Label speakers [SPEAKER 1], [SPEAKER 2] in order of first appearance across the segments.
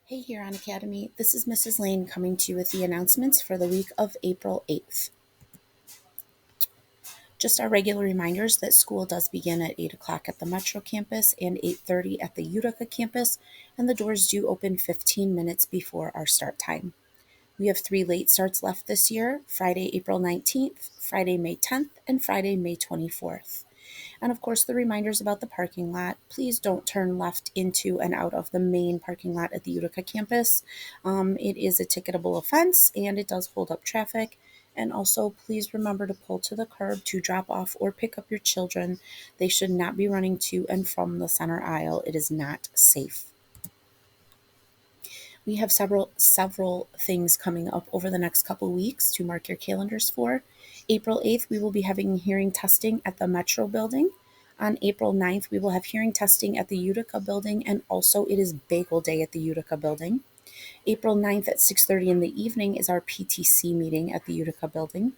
[SPEAKER 1] Hey here on Academy, this is Mrs. Lane coming to you with the announcements for the week of April 8th. Just our regular reminders that school does begin at 8 o'clock at the Metro campus and 8:30 at the Utica campus, and the doors do open 15 minutes before our start time. We have 3 late starts left this year: Friday, April 19th, Friday, May 10th, and Friday, May 24th. And of course, the reminders about the parking lot. Please don't turn left into and out of the main parking lot at the Utica campus. It is a ticketable offense and it does hold up traffic. And also, please remember to pull to the curb to drop off or pick up your children. They should not be running to and from the center aisle. It is not safe. We have several things coming up over the next couple weeks to mark your calendars for. April 8th, we will be having hearing testing at the Metro building. On April 9th, we will have hearing testing at the Utica building, and also it is Bagel Day at the Utica building. April 9th at 6:30 in the evening is our PTC meeting at the Utica building.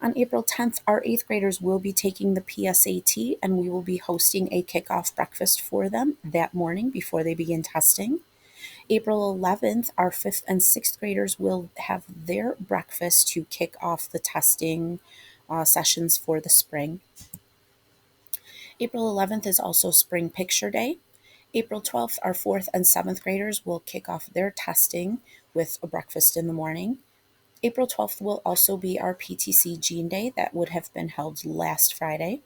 [SPEAKER 1] On April 10th, our 8th graders will be taking the PSAT, and we will be hosting a kickoff breakfast for them that morning before they begin testing. April 11th, our 5th and 6th graders will have their breakfast to kick off the testing sessions for the spring. April 11th is also Spring Picture Day. April 12th, our 4th and 7th graders will kick off their testing with a breakfast in the morning. April 12th will also be our PTC Gene Day that would have been held last Friday.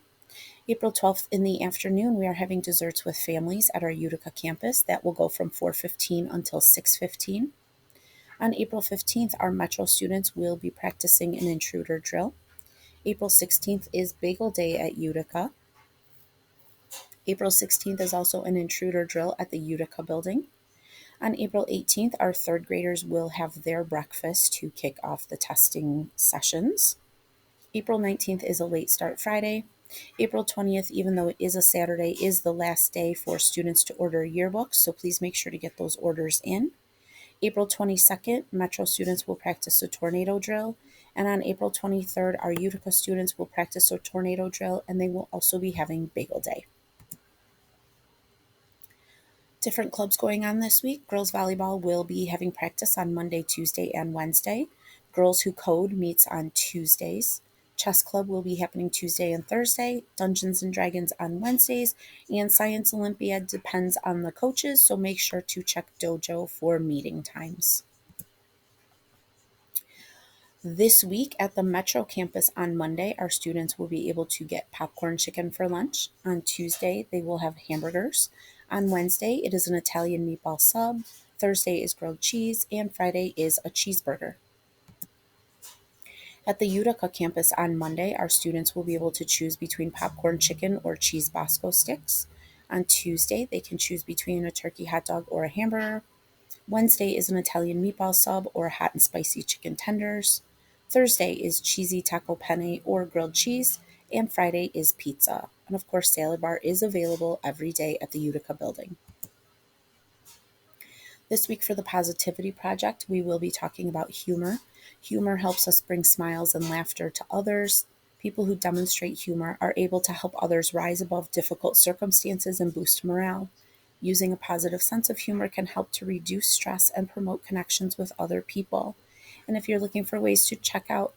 [SPEAKER 1] April 12th in the afternoon, we are having desserts with families at our Utica campus. That will go from 4:15 until 6:15. On April 15th, our Metro students will be practicing an intruder drill. April 16th is Bagel Day at Utica. April 16th is also an intruder drill at the Utica building. On April 18th, our 3rd graders will have their breakfast to kick off the testing sessions. April 19th is a late start Friday. April 20th, even though it is a Saturday, is the last day for students to order yearbooks, so please make sure to get those orders in. April 22nd, Metro students will practice a tornado drill. And on April 23rd, our Utica students will practice a tornado drill, and they will also be having Bagel Day. Different clubs going on this week. Girls volleyball will be having practice on Monday, Tuesday, and Wednesday. Girls Who Code meets on Tuesdays. Chess Club will be happening Tuesday and Thursday. Dungeons and Dragons on Wednesdays. And Science Olympiad depends on the coaches, so make sure to check Dojo for meeting times. This week at the Metro campus on Monday, our students will be able to get popcorn chicken for lunch. On Tuesday, they will have hamburgers. On Wednesday, it is an Italian meatball sub. Thursday is grilled cheese, and Friday is a cheeseburger. At the Utica campus on Monday, our students will be able to choose between popcorn chicken or cheese Bosco sticks. On Tuesday, they can choose between a turkey hot dog or a hamburger. Wednesday is an Italian meatball sub or hot and spicy chicken tenders. Thursday is cheesy taco penne or grilled cheese. And Friday is pizza. And of course, salad bar is available every day at the Utica building. This week for the Positivity Project, we will be talking about humor. Humor helps us bring smiles and laughter to others. People who demonstrate humor are able to help others rise above difficult circumstances and boost morale. Using a positive sense of humor can help to reduce stress and promote connections with other people. And if you're looking for ways to check out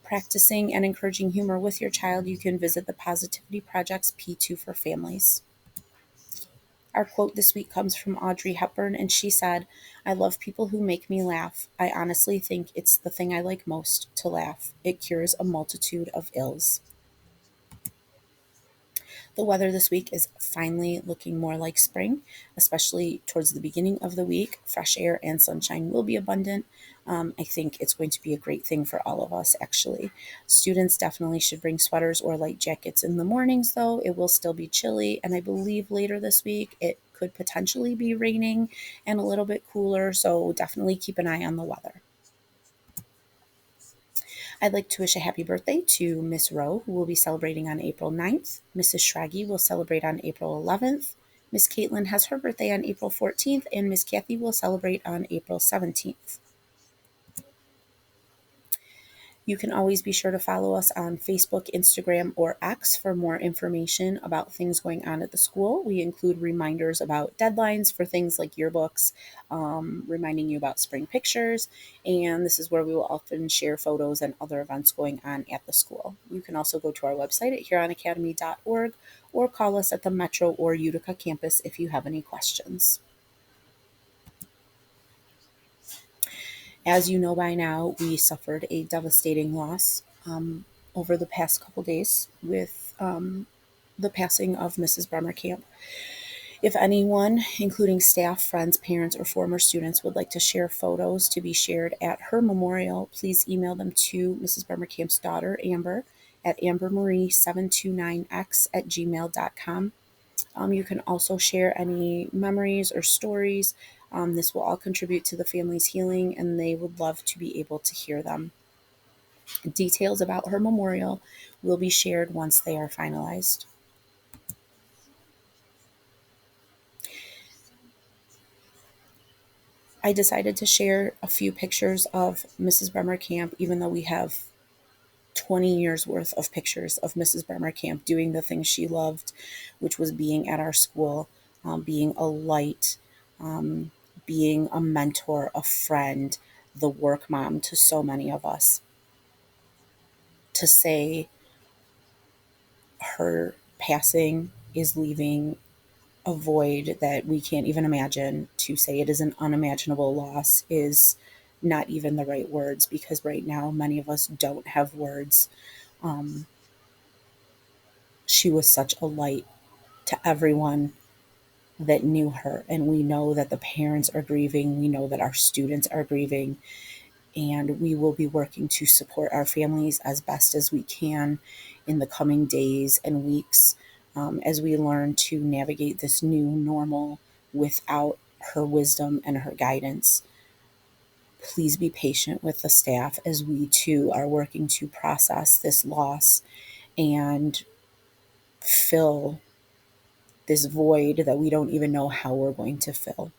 [SPEAKER 1] practicing and encouraging humor with your child, you can visit the Positivity Project's P2 for Families. Our quote this week comes from Audrey Hepburn, and she said, "I love people who make me laugh. I honestly think it's the thing I like most, to laugh. It cures a multitude of ills." The weather this week is finally looking more like spring, especially towards the beginning of the week. Fresh air and sunshine will be abundant. I think it's going to be a great thing for all of us, actually. Students definitely should bring sweaters or light jackets in the mornings, though. It will still be chilly, and I believe later this week it could potentially be raining and a little bit cooler, so definitely keep an eye on the weather. I'd like to wish a happy birthday to Miss Rowe, who will be celebrating on April 9th. Mrs. Schraggy will celebrate on April 11th. Miss Caitlin has her birthday on April 14th, and Miss Kathy will celebrate on April 17th. You can always be sure to follow us on Facebook, Instagram, or X for more information about things going on at the school. We include reminders about deadlines for things like yearbooks, reminding you about spring pictures, and this is where we will often share photos and other events going on at the school. You can also go to our website at huronacademy.org or call us at the Metro or Utica campus if you have any questions. As you know by now, we suffered a devastating loss over the past couple days with the passing of Mrs. Bremerkamp. If anyone, including staff, friends, parents, or former students, would like to share photos to be shared at her memorial, please email them to Mrs. Bremerkamp's daughter, Amber, at ambermarie729x@gmail.com. You can also share any memories or stories. This will all contribute to the family's healing, and they would love to be able to hear them. Details about her memorial will be shared once they are finalized. I decided to share a few pictures of Mrs. Bremerkamp, even though we have 20 years worth of pictures of Mrs. Bremerkamp doing the things she loved, which was being at our school, being a light, being a mentor, a friend, the work mom to so many of us. To say her passing is leaving a void that we can't even imagine, to say it is an unimaginable loss is not even the right words, because right now many of us don't have words. She was such a light to everyone that knew her, and we know that the parents are grieving, we know that our students are grieving, and we will be working to support our families as best as we can in the coming days and weeks, as we learn to navigate this new normal without her wisdom and her guidance. Please be patient with the staff as we too are working to process this loss and fill this void that we don't even know how we're going to fill.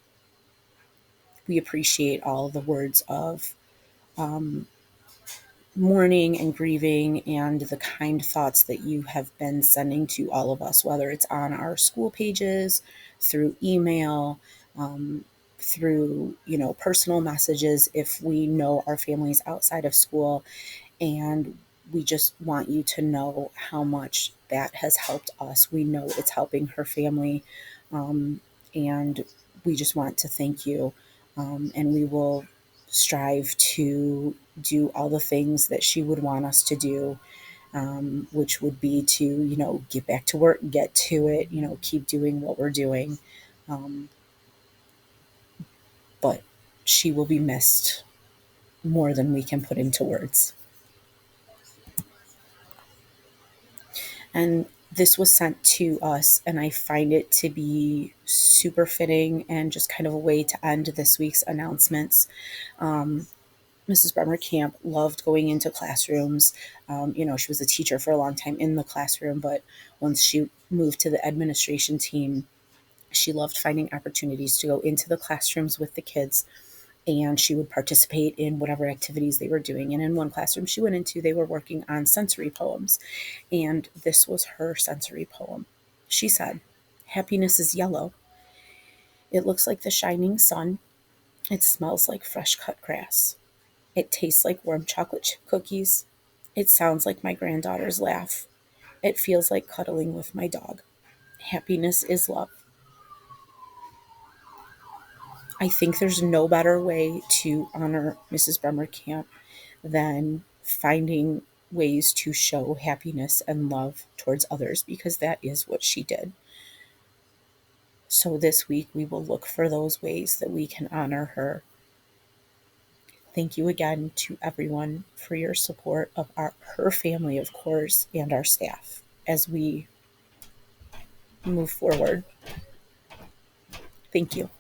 [SPEAKER 1] We appreciate all the words of mourning and grieving and the kind thoughts that you have been sending to all of us, whether it's on our school pages, through email, through personal messages if we know our families outside of school. And we just want you to know how much that has helped us. We know it's helping her family, and we just want to thank you. And we will strive to do all the things that she would want us to do, which would be to, get back to work, get to it, keep doing what we're doing. But she will be missed more than we can put into words. And this was sent to us, and I find it to be super fitting and just kind of a way to end this week's announcements. Mrs. Bremerkamp loved going into classrooms. She was a teacher for a long time in the classroom, but once she moved to the administration team, she loved finding opportunities to go into the classrooms with the kids, and she would participate in whatever activities they were doing. And in one classroom she went into, they were working on sensory poems, and this was her sensory poem. She said, "Happiness is yellow. It looks like the shining sun. It smells like fresh cut grass. It tastes like warm chocolate chip cookies. It sounds like my granddaughter's laugh. It feels like cuddling with my dog. Happiness is love." I think there's no better way to honor Mrs. Bremerkamp than finding ways to show happiness and love towards others, because that is what she did. So this week we will look for those ways that we can honor her. Thank you again to everyone for your support of her family, of course, and our staff as we move forward. Thank you.